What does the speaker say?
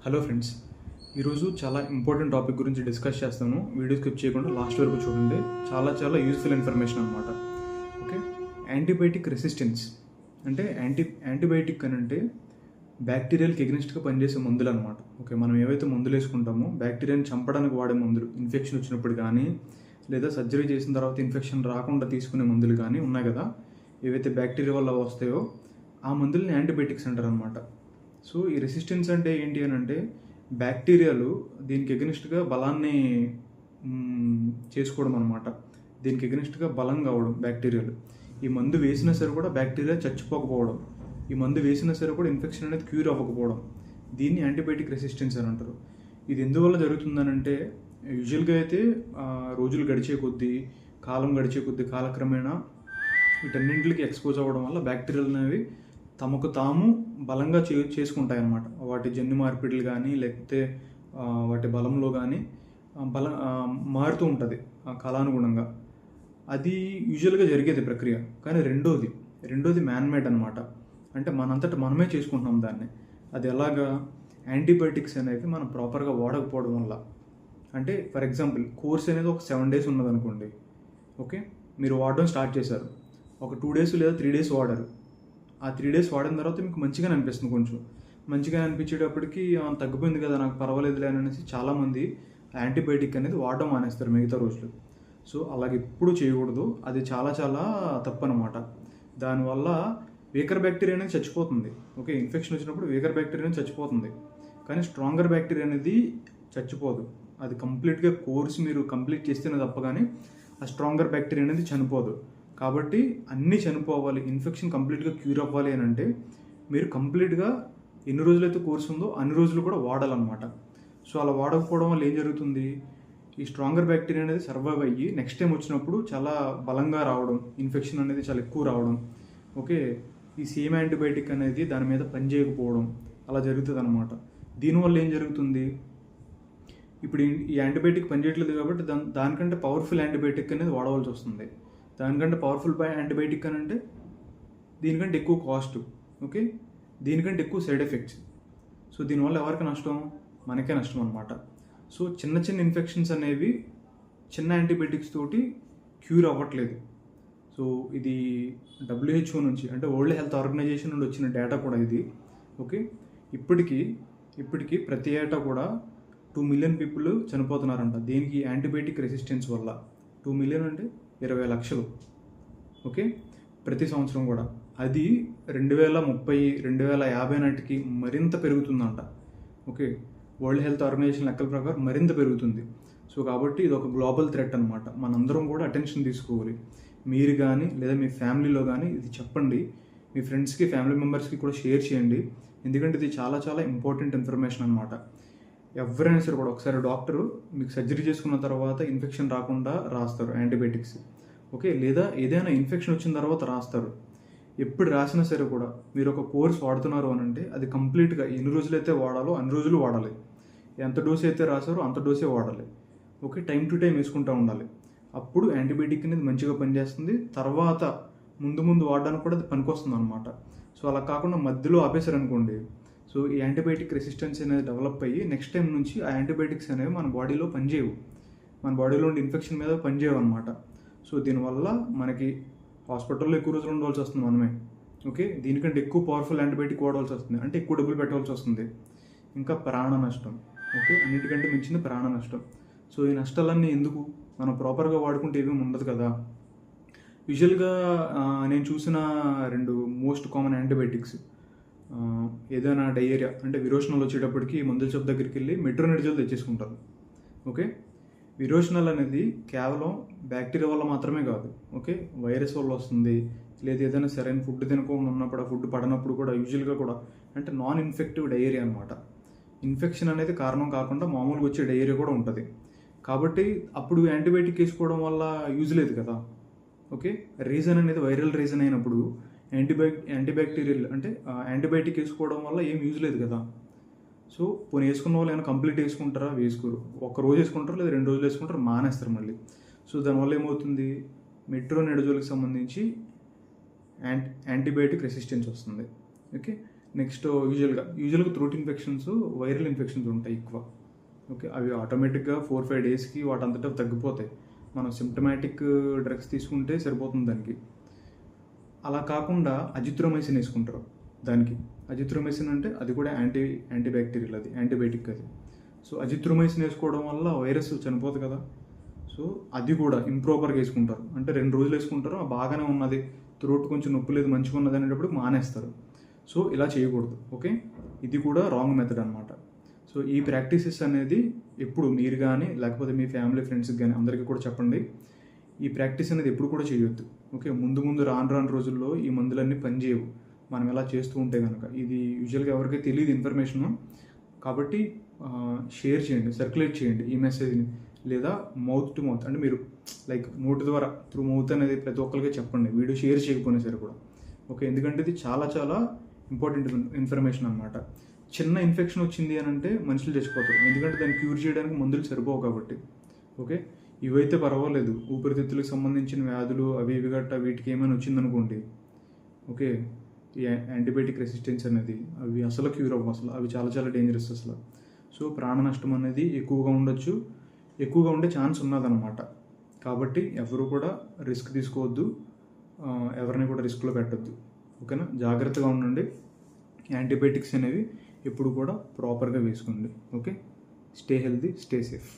Hello friends, ఈరోజు చాలా important topic గురించి డిస్కస్ చేస్తాను. వీడియో స్కిప్ చేయకుండా లాస్ట్ వరకు చూడండి. చాలా యూస్ఫుల్ ఇన్ఫర్మేషన్ అనమాట. ఓకే, యాంటీబయాటిక్ రెసిస్టెన్స్ అంటే యాంటీబయాటిక్ అని అంటే బ్యాక్టీరియాలకు ఎగ్నెస్ట్గా పనిచేసే మందులు అనమాట. ఓకే, మనం ఏవైతే మందులు వేసుకుంటామో బ్యాక్టీరియాని చంపడానికి వాడే మందులు, ఇన్ఫెక్షన్ వచ్చినప్పుడు కానీ లేదా సర్జరీ చేసిన తర్వాత ఇన్ఫెక్షన్ రాకుండా తీసుకునే మందులు కానీ ఉన్నాయి కదా, ఏవైతే బ్యాక్టీరియా వల్ల వస్తాయో ఆ మందుల్ని యాంటీబయాటిక్స్ అంటారు అనమాట. సో ఈ రెసిస్టెన్స్ అంటే ఏంటి అని అంటే బ్యాక్టీరియాలు దీనికి ఎగనిస్ట్గా బలాన్ని చేసుకోవడం అనమాట. దీనికి ఎగనిస్ట్గా బలం కావడం బ్యాక్టీరియాలు. ఈ మందు వేసినా సరే కూడా బ్యాక్టీరియా చచ్చిపోకపోవడం, ఈ మందు వేసినా సరే కూడా ఇన్ఫెక్షన్ అనేది క్యూర్ అవ్వకపోవడం, దీన్ని యాంటీబయాటిక్ రెసిస్టెన్స్ అని అంటారు. ఇది ఎందువల్ల జరుగుతుందని అంటే యూజువల్గా అయితే రోజులు గడిచే కొద్దీ, కాలం గడిచే కొద్దీ కాలక్రమేణా వీటన్నింటికి ఎక్స్పోజ్ అవ్వడం వల్ల బ్యాక్టీరియాలు అనేవి తమకు తాము బలంగా చేసుకుంటాయి అన్నమాట. వాటి జన్యు మార్పిడులు కానీ లేకపోతే వాటి బలంలో కానీ మారుతూ ఉంటుంది కాలానుగుణంగా. అది యూజువల్గా జరిగేది ప్రక్రియ. కానీ రెండోది మ్యాన్మేడ్ అనమాట. అంటే మనంతట మనమే చేసుకుంటున్నాం దాన్ని. అది ఎలాగా? యాంటీబయాటిక్స్ అనేవి మనం ప్రాపర్గా వాడకపోవడం వల్ల. అంటే ఫర్ ఎగ్జాంపుల్ కోర్స్ అనేది ఒక 7 days ఉన్నదనుకోండి. ఓకే, మీరు వాడడం స్టార్ట్ చేశారు, ఒక 2 days లేదా 3 days వాడారు. ఆ 3 days వాడిన తర్వాత మీకు మంచిగానే అనిపిస్తుంది, కొంచెం మంచిగా అనిపించేటప్పటికి తగ్గిపోయింది కదా, నాకు పర్వాలేదులే అనేసి చాలామంది యాంటీబయాటిక్ అనేది వాడడం మానేస్తారు మిగతా రోజులు. సో అలాగే ఎప్పుడు చేయకూడదు. అది చాలా తప్పు అనమాట. దానివల్ల వీకర్ బ్యాక్టీరియా అనేది చచ్చిపోతుంది. ఓకే, ఇన్ఫెక్షన్ వచ్చినప్పుడు వీకర్ బ్యాక్టీరియా అనేది చచ్చిపోతుంది, కానీ స్ట్రాంగర్ బ్యాక్టీరియా అనేది చచ్చిపోదు. అది కంప్లీట్గా కోర్స్ మీరు కంప్లీట్ చేస్తేనే తప్ప కానీ ఆ స్ట్రాంగర్ బ్యాక్టీరియా అనేది చనిపోదు. కాబట్టి అన్నీ చనిపోవాలి, ఇన్ఫెక్షన్ కంప్లీట్గా క్యూర్ అవ్వాలి అని అంటే మీరు కంప్లీట్గా ఎన్ని రోజులైతే కోర్స్ ఉందో అన్ని రోజులు కూడా వాడాలన్నమాట. సో అలా వాడకపోవడం వల్ల ఏం జరుగుతుంది? ఈ స్ట్రాంగర్ బ్యాక్టీరియా అనేది సర్వైవ్ అయ్యి నెక్స్ట్ టైం వచ్చినప్పుడు చాలా బలంగా రావడం, ఇన్ఫెక్షన్ అనేది చాలా ఎక్కువ రావడం. ఓకే, ఈ సేమ్ యాంటీబయాటిక్ అనేది దాని మీద పనిచేయకపోవడం అలా జరుగుతుంది అనమాట. దీనివల్ల ఏం జరుగుతుంది? ఇప్పుడు ఈ యాంటీబయాటిక్ పనిచేయట్లేదు కాబట్టి దానికంటే పవర్ఫుల్ యాంటీబయాటిక్ అనేది వాడవలసి వస్తుంది. దానికంటే పవర్ఫుల్ యాంటీబయాటిక్ అని అంటే దీనికంటే ఎక్కువ కాస్ట్. ఓకే, దీనికంటే ఎక్కువ సైడ్ ఎఫెక్ట్స్. సో దీనివల్ల ఎవరికి నష్టం? మనకే నష్టం అనమాట. సో చిన్న ఇన్ఫెక్షన్స్ అనేవి చిన్న యాంటీబయాటిక్స్ తోటి క్యూర్ అవ్వట్లేదు. సో ఇది WHO నుంచి, అంటే వరల్డ్ హెల్త్ ఆర్గనైజేషన్ నుండి వచ్చిన డేటా కూడా ఇది. ఓకే, ఇప్పటికీ ప్రతి ఏటా కూడా 2 million people చనిపోతున్నారంట దేనికి? యాంటీబయాటిక్ రెసిస్టెన్స్ వల్ల. 2 million అంటే 20 లక్షలు. ఓకే, ప్రతి సంవత్సరం కూడా. అది 2030, 2050 నాటికి మరింత పెరుగుతుందంట. ఓకే, వరల్డ్ హెల్త్ ఆర్గనైజేషన్ లెక్కల ప్రకారం మరింత పెరుగుతుంది. సో కాబట్టి ఇది ఒక గ్లోబల్ థ్రెట్ అనమాట. మనందరం కూడా అటెన్షన్ తీసుకోవాలి. మీరు కానీ లేదా మీ ఫ్యామిలీలో కానీ ఇది చెప్పండి. మీ ఫ్రెండ్స్కి, ఫ్యామిలీ మెంబర్స్కి కూడా షేర్ చేయండి. ఎందుకంటే ఇది చాలా ఇంపార్టెంట్ ఇన్ఫర్మేషన్ అనమాట. ఎవరైనా సరే కూడా ఒకసారి డాక్టరు మీకు సర్జరీ చేసుకున్న తర్వాత ఇన్ఫెక్షన్ రాకుండా రాస్తారు యాంటీబయాటిక్స్. ఓకే, లేదా ఏదైనా ఇన్ఫెక్షన్ వచ్చిన తర్వాత రాస్తారు. ఎప్పుడు రాసినా సరే కూడా మీరు ఒక కోర్స్ వాడుతున్నారు అని అంటే అది కంప్లీట్గా ఎన్ని రోజులైతే వాడాలో అన్ని రోజులు వాడాలి. ఎంత డోస్ అయితే రాసారో అంత డోసే వాడాలి. ఓకే, టైం టు టైం వేసుకుంటూ ఉండాలి. అప్పుడు యాంటీబయాటిక్ అనేది మంచిగా పనిచేస్తుంది. తర్వాత ముందు వాడడానికి కూడా అది పనికొస్తుంది అనమాట. సో అలా కాకుండా మధ్యలో ఆపేశారనుకోండి, సో ఈ యాంటీబయాటిక్ రెసిస్టెన్స్ అనేది డెవలప్ అయ్యి నెక్స్ట్ టైం నుంచి ఆ యాంటీబయాటిక్స్ అనేవి మన బాడీలో పనిచేయవు, మన బాడీలో ఉండే ఇన్ఫెక్షన్ మీద పనిచేయవు అనమాట. సో దీనివల్ల మనకి హాస్పిటల్లో ఎక్కువ రోజులు ఉండవలసి వస్తుంది మనమే. ఓకే, దీనికంటే ఎక్కువ పవర్ఫుల్ యాంటీబయాటిక్ వాడవలసి వస్తుంది, అంటే ఎక్కువ డబ్బులు పెట్టవలసి వస్తుంది. ఇంకా ప్రాణ నష్టం. ఓకే, అన్నిటికంటే మించింది ప్రాణ నష్టం. సో ఈ నష్టాలన్నీ ఎందుకు? మనం ప్రాపర్గా వాడుకుంటే ఏమీ ఉండదు కదా. యూజువల్గా నేను చూసిన 2 మోస్ట్ కామన్ యాంటీబయాటిక్స్, ఏదైనా డయేరియా అంటే విరోచనాలు వచ్చేటప్పటికి మందుల షాప్ దగ్గరికి వెళ్ళి మెట్రోనిడజోల్ తెచ్చేసుకుంటారు. ఓకే, విరోచనాలు అనేది కేవలం బ్యాక్టీరియా వల్ల మాత్రమే కాదు. ఓకే, వైరస్ వల్ల వస్తుంది, లేదా ఏదైనా సరైన ఫుడ్ తినకుండా ఉన్నప్పుడు, ఆ ఫుడ్ పడనప్పుడు కూడా యూజువల్గా కూడా, అంటే నాన్ ఇన్ఫెక్టివ్ డయేరియా అనమాట. ఇన్ఫెక్షన్ అనేది కారణం కాకుండా మామూలుగా వచ్చే డయేరియా కూడా ఉంటుంది. కాబట్టి అప్పుడు యాంటీబయాటిక్ వేసుకోవడం వల్ల యూజ్ లేదు కదా. ఓకే, రీజన్ అనేది వైరల్ రీజన్ అయినప్పుడు యాంటీబ్యాక్టీరియల్ అంటే యాంటీబయాటిక్ వేసుకోవడం వల్ల ఏం యూజ్ లేదు కదా. సో పోనీ వేసుకున్న వాళ్ళు ఏమైనా కంప్లీట్ వేసుకుంటారా? వేసుకోరు. ఒక రోజు వేసుకుంటారు లేదా 2 రోజులు వేసుకుంటారు, మానేస్తారు మళ్ళీ. సో దానివల్ల ఏమవుతుంది? మెట్రోనిడజోల్కి సంబంధించి యాంటీబయాటిక్ రెసిస్టెన్స్ వస్తుంది. ఓకే, నెక్స్ట్ యూజువల్గా థ్రోట్ ఇన్ఫెక్షన్స్, వైరల్ ఇన్ఫెక్షన్స్ ఉంటాయి ఎక్కువ. ఓకే, అవి ఆటోమేటిక్గా 4-5 డేస్కి వాటంతటా తగ్గిపోతాయి. మనం సిమ్టమాటిక్ డ్రగ్స్ తీసుకుంటే సరిపోతుంది దానికి. అలా కాకుండా అజిత్రోమైసిన్ వేసుకుంటారు దానికి. అజిత్రోమైసిన్ అంటే అది కూడా యాంటీబ్యాక్టీరియల్, అది యాంటీబయాటిక్ అది. సో అజిత్రోమైసిన్ వేసుకోవడం వల్ల వైరస్ చనిపోతుంది కదా. సో అది కూడా ఇంప్రాపర్గా వేసుకుంటారు. అంటే 2 రోజులు వేసుకుంటారు, బాగానే ఉన్నది, త్రోట్ కొంచెం నొప్పి లేదు, మంచిగా ఉన్నది అనేటప్పుడు మానేస్తారు. సో ఇలా చేయకూడదు. ఓకే, ఇది కూడా రాంగ్ మెథడ్ అనమాట. సో ఈ ప్రాక్టీసెస్ అనేది ఎప్పుడు మీరు కానీ లేకపోతే మీ ఫ్యామిలీ ఫ్రెండ్స్కి కానీ అందరికీ కూడా చెప్పండి. ఈ ప్రాక్టీస్ అనేది ఎప్పుడు కూడా చేయొద్దు. ఓకే, ముందు రాను రోజుల్లో ఈ మందులన్నీ పనిచేయవు మనం ఎలా చేస్తూ ఉంటే కనుక. ఇది యూజువల్గా ఎవరికైతే తెలియదు ఇన్ఫర్మేషన్, కాబట్టి షేర్ చేయండి, సర్క్యులేట్ చేయండి ఈ మెసేజ్ని. లేదా మౌత్ టు మౌత్, అంటే మీరు లైక్ నోటి ద్వారా త్రూ మౌత్ అనేది ప్రతి ఒక్కరికి చెప్పండి, వీడియో షేర్ చేయకపోయినా సరే కూడా. ఓకే, ఎందుకంటే ఇది చాలా చాలా ఇంపార్టెంట్ ఇన్ఫర్మేషన్ అనమాట. చిన్న ఇన్ఫెక్షన్ వచ్చింది అని అంటే మనుషులు చచ్చిపోతారు, ఎందుకంటే దాన్ని క్యూర్ చేయడానికి మందులు సరిపోవు కాబట్టి. ఓకే, ఇవైతే పర్వాలేదు, ఊపిరితిత్తులకు సంబంధించిన వ్యాధులు అవి ఇవి గట్ట వీటికి ఏమైనా వచ్చిందనుకోండి, ఓకే, ఈ యాంటీబయాటిక్ రెసిస్టెన్స్ అనేది అవి అసలు క్యూర్ అవ్వవు, అసలు అవి చాలా చాలా డేంజరస్ అసలు. సో ప్రాణ నష్టం అనేది ఎక్కువగా ఉండే ఛాన్స్ ఉన్నదన్నమాట. కాబట్టి ఎవరు కూడా రిస్క్ తీసుకోవద్దు, ఎవరిని కూడా రిస్క్లో పెట్టద్దు. ఓకేనా, జాగ్రత్తగా ఉండండి. యాంటీబయాటిక్స్ అనేవి ఎప్పుడు కూడా ప్రాపర్గా వేసుకోండి. Okay, stay healthy, stay safe.